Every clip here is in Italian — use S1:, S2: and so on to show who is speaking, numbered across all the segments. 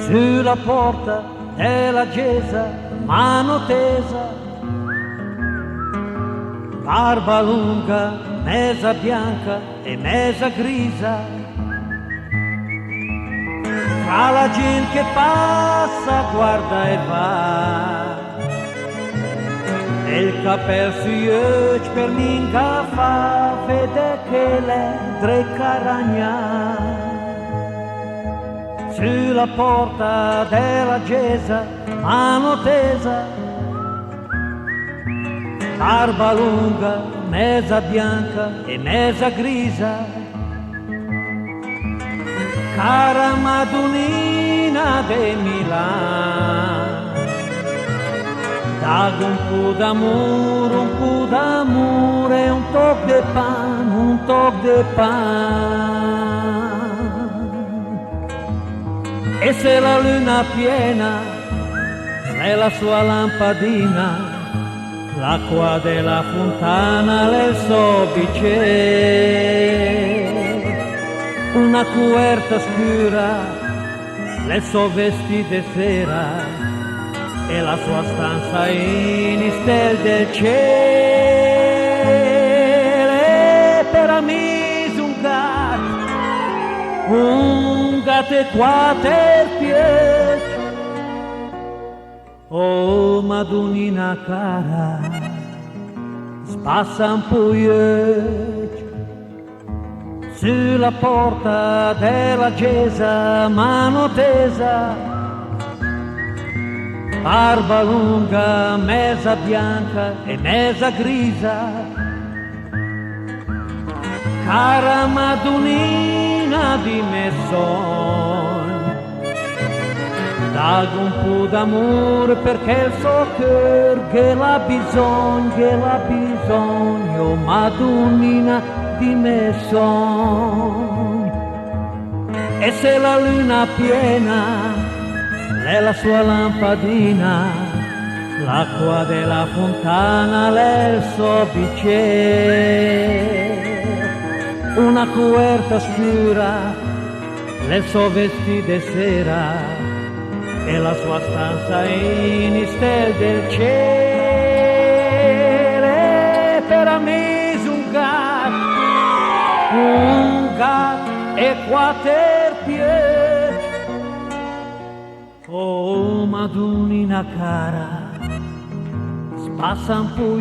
S1: sulla porta della chiesa, mano tesa, barba lunga, mezza bianca e mezza grisa, tra la gente che passa, guarda e va, e il capel sugli occhi per ninga fa, vede che le tre caragna. Sulla porta della chiesa, mano tesa, barba lunga, mezza bianca e mezza grisa, cara Madonnina de Milano, dago un po' d'amore e un toc de pan, un toc de pan. E se la luna piena è la sua lampadina, l'acqua della fontana le so bicchiere, una coerta scura le so vestite sera, e la sua stanza in stel del cielo. E per amici un gatto e quattro piedi. Oh Madonnina cara, spassa un po' sulla porta della chiesa, mano tesa, barba lunga, mezza bianca e mezza grisa, cara Madonnina di Messon, dago un po' d'amore perché il suo cœur che l'ha bisogno, Madonnina di Messon. E se la luna piena è la sua lampadina, l'acqua della fontana è il suo bicchiere, una coerta scura le so vestite sera, e la sua stanza in stel del cielo. E per amici un gatto e quattro piedi. Oh Madonnina cara, spassa un po'.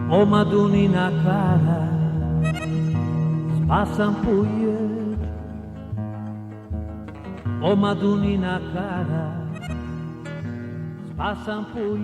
S1: Oh Madonnina cara, spassa un po'. Oh Madonnina cara, spassa un po'.